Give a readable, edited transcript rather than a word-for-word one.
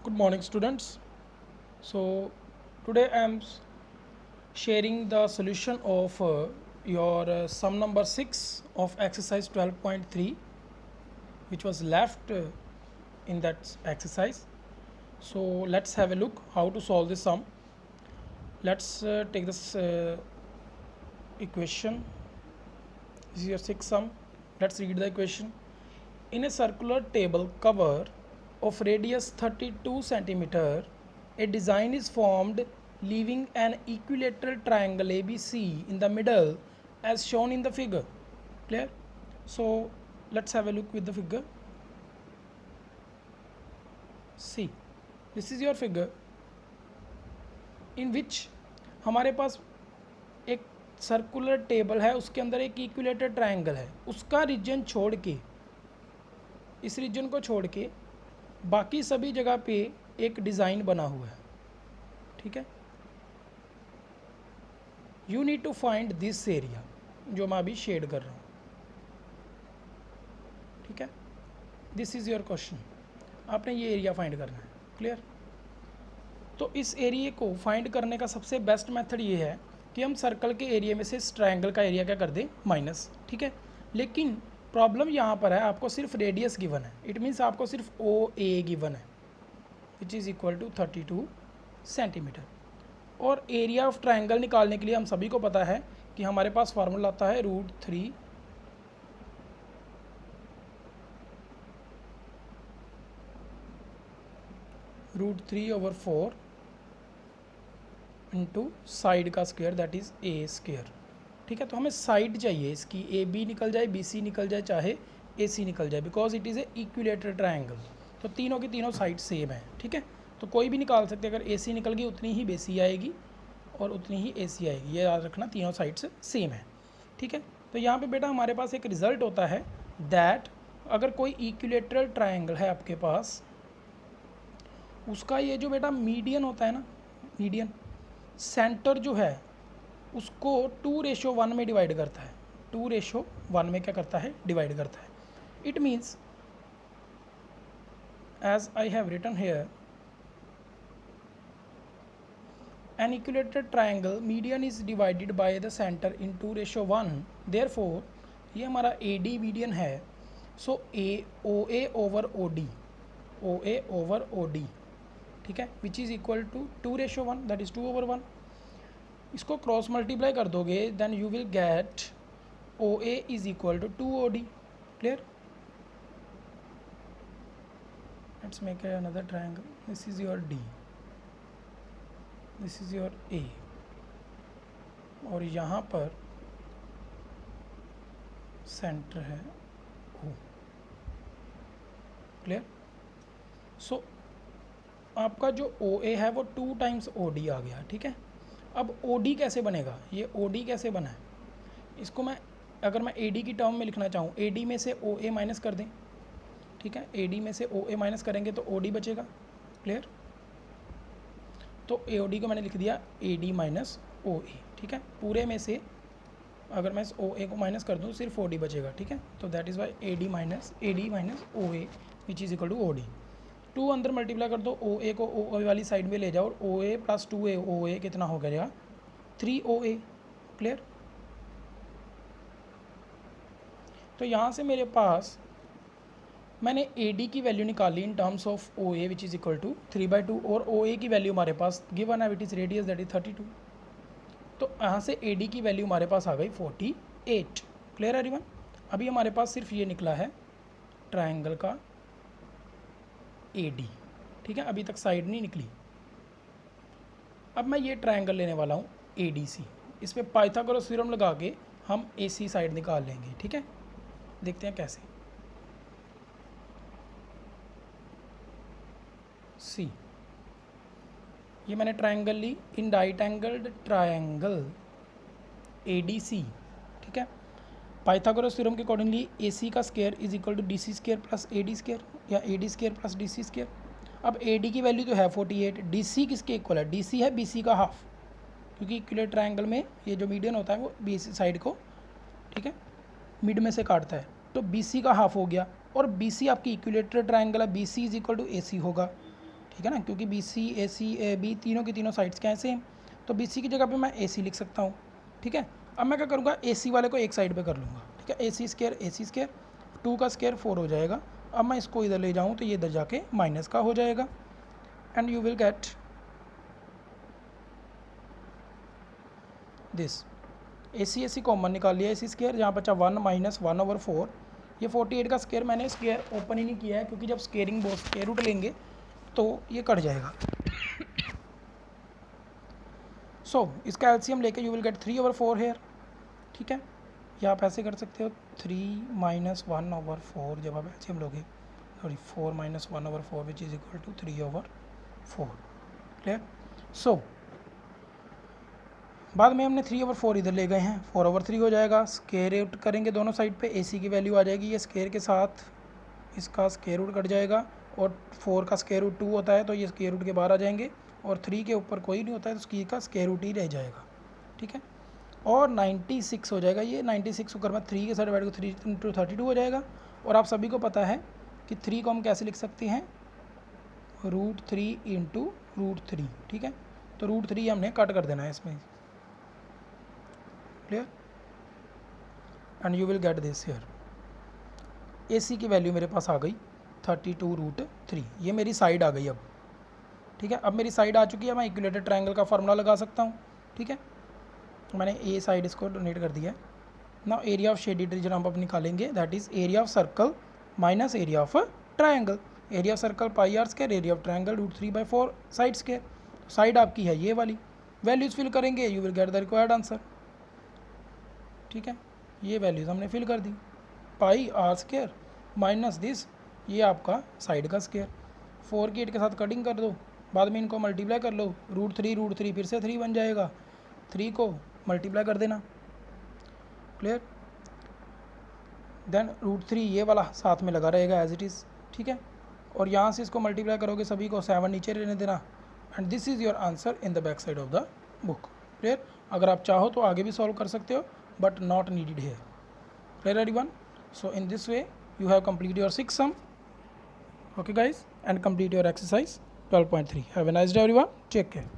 Good morning, students. So today I am sharing the solution of your sum number 6 of exercise 12.3, which was left in that exercise. So let's have a look how to solve this sum. Let's take this equation. This is your sixth sum. Let's read the equation. In a circular table cover of radius 32 centimeter, a design is formed leaving an equilateral triangle ABC in the middle as shown in the figure. Clear? So let's have a look with the figure. See, this is your figure in which हमारे पास एक circular table है, उसके अंदर एक equilateral triangle है, उसका reason छोड़ के, इस रीजन को छोड़ के बाकी सभी जगह पे एक डिज़ाइन बना हुआ है. ठीक है, you need to find this area जो मैं अभी शेड कर रहा हूँ. ठीक है, दिस इज़ योर क्वेश्चन. आपने ये एरिया फाइंड करना है. क्लियर? तो इस एरिया को फाइंड करने का सबसे बेस्ट मेथड ये है कि हम सर्कल के एरिया में से इस ट्रायंगल का एरिया क्या कर दें, माइनस. ठीक है, लेकिन प्रॉब्लम यहाँ पर है, आपको सिर्फ रेडियस गिवन है. इट मीन्स आपको सिर्फ ओ ए गिवन है which is equal to 32 centimetre. और एरिया ऑफ ट्रायंगल निकालने के लिए हम सभी को पता है कि हमारे पास फार्मूला आता है √3 √3/4 इंटू साइड का square that is a square. ठीक है, तो हमें साइड चाहिए इसकी, ए बी निकल जाए, बी सी निकल जाए, चाहे ए सी निकल जाए, because it is a equilateral triangle. तो तीनों की तीनों साइड सेम है. ठीक है, तो कोई भी निकाल सकते हैं. अगर ए सी निकल गई उतनी ही बी सी आएगी और उतनी ही ए सी आएगी. ये याद रखना, तीनों साइड से सेम है. ठीक है, तो यहाँ पे बेटा हमारे पास एक रिजल्ट होता है दैट अगर कोई इक्विलेटरल ट्रायंगल है आपके पास, उसका ये जो बेटा मीडियन होता है ना, मीडियन सेंटर जो है उसको 2:1 में डिवाइड करता है. 2:1 में क्या करता है, डिवाइड करता है. It means as I have written here, an equilateral triangle median is divided by the center in 2:1. therefore ये हमारा AD median है. so OA over OD, ठीक है, which is equal to 2:1, that is 2/1. इसको cross multiply कर दोगे then you will get OA is equal to 2OD. clear? Let's make another triangle. This is your D, this is your A, और यहाँ पर centre है O. Clear? सो आपका जो OA है वो 2 टाइम्स OD आ गया. ठीक है, अब OD कैसे बनेगा, ये OD कैसे बना है, इसको मैं अगर मैं AD की टर्म में लिखना चाहूँ, AD में से OA माइनस कर दें. ठीक है, AD में से OA माइनस करेंगे तो OD बचेगा. क्लियर? तो AOD को मैंने लिख दिया AD माइनस OA. ठीक है, पूरे में से अगर मैं इस OA को माइनस कर दूँ सिर्फ OD बचेगा. ठीक है, तो that is why AD minus OA which is equal to OD. 2 अंदर मल्टीप्लाई कर दो, OA को OA वाली साइड में ले जाओ, और OA प्लस 2A OA कितना हो गया, 3OA. क्लियर? तो यहाँ से मेरे पास मैंने AD की वैल्यू निकाली in terms of OA which is equal to 3/2, और OA की वैल्यू हमारे पास गिवन है which is radius that is 32. तो यहाँ से AD की वैल्यू हमारे पास आ गई 48. Clear everyone? अभी हमारे पास सिर्फ ये निकला है ट्रायंगल का AD. ठीक है, अभी तक साइड नहीं निकली. अब मैं ये ट्रायंगल लेने वाला हूँ ADC. इस पर पाइथागोरस थ्योरम लगा के हम AC साइड निकाल लेंगे. ठीक है, देखते हैं कैसे. सी, ये मैंने ट्रायंगल ली in right angled triangle ADC. ठीक है, पाइथागोरस थ्योरम के अकॉर्डिंगली AC का square is equal to DC square plus AD square, या AD square plus DC square. अब AD की वैल्यू तो है 48, DC किसके इक्वल है, DC है BC का हाफ, क्योंकि इक्विलेटरल ट्रायंगल में ये जो मीडियन होता है वो BC साइड को, ठीक है, मिड में से काटता है. तो BC का हाफ हो गया, और BC आपकी इक्विलेटरल ट्रायंगल है, BC is equal to AC होगा. ठीक है ना, क्योंकि B C A C A B तीनों की तीनों साइड्स क्या हैं सेम, तो बी सी की जगह पे मैं ए सी लिख सकता हूँ। ठीक है, अब मैं क्या करूँगा, ए सी वाले को एक साइड पे कर लूँगा। ठीक है, ए सी स्केयर 2 का स्केयर 4 हो जाएगा। अब मैं इसको इधर ले जाऊँ तो ये इधर जाके माइनस का हो जाएगा, and you will get this. A C common निकाल लिया, ए सी स्केयर जहाँ बचा 1 माइनस 1/4। ये 48 का स्केयर मैंने स्केयर ओपन ही नहीं किया है, क्योंकि जब स्केयरिंग बोर्ड स्केयर रूट लेंगे तो ये कट जाएगा। सो इसका एलसीएम लेके यू विल गेट 3/4 हेयर। ठीक है, या आप ऐसे कर सकते हो 3 माइनस 1/4, जब आप एलसीएम लोगे, sorry 4 minus 1/4 which is equal to 3/4। Clear. So बाद में हमने 3/4 इधर ले गए हैं, 4/3 हो जाएगा। स्केयर रूट करेंगे दोनों साइड पे, AC की वैल्यू आ जाएगी, ये स्केयर के साथ इसका स्केयर रूट कट जाएगा, और 4 का स्केयर रूट 2 होता है तो ये स्केयर रूट के बाहर आ जाएंगे, और 3 के ऊपर कोई नहीं होता है तो उसकी का स्केयर रूट ही रह जाएगा। ठीक है, और 96 हो जाएगा ये। 96 को अगर मैं 3 के साथ डिवाइड करूँ 3 × 32 हो जाएगा। और आप सभी को पता है कि 3 को हम कैसे लिख सकते हैं, √3 × √3। ठीक है, तो √3 हमने कट कर देना है इसमें। Clear, and you will get this here. AC की वैल्यू मेरे पास आ गई 32√3, ये मेरी साइड आ गई अब। ठीक है, अब मेरी साइड आ चुकी है, मैं इक्विलेटरल ट्रायंगल का फार्मूला लगा सकता हूँ। ठीक है, मैंने ए साइड इसको डोनेट कर दिया है। Now area of shaded region हम अब निकालेंगे, that is area of circle minus area of triangle. Area of circle πr², area of triangle √3/4 side square. Side आपकी है ये वाली, वैल्यूज फिल करेंगे, you will get the required answer. ठीक है, ये वैल्यूज़ हमने फिल कर दी, πr² माइनस दिस, ये आपका साइड का स्केयर। 4 की 8 के साथ कटिंग कर दो, बाद में इनको मल्टीप्लाई कर लो, √3 फिर से 3 बन जाएगा, 3 को मल्टीप्लाई कर देना। क्लियर, देन √3 ये वाला साथ में लगा रहेगा एज इट इज़। ठीक है, और यहाँ से इसको मल्टीप्लाई करोगे सभी को, 7 नीचे रहने देना, and this is your answer in the back side of the book. Clear, अगर आप चाहो तो आगे भी सॉल्व कर सकते हो, but not needed here. Clear everyone? So in this way you have completed your 6th sum. Okay guys, and complete your exercise 12.3. Have a nice day everyone. Take care.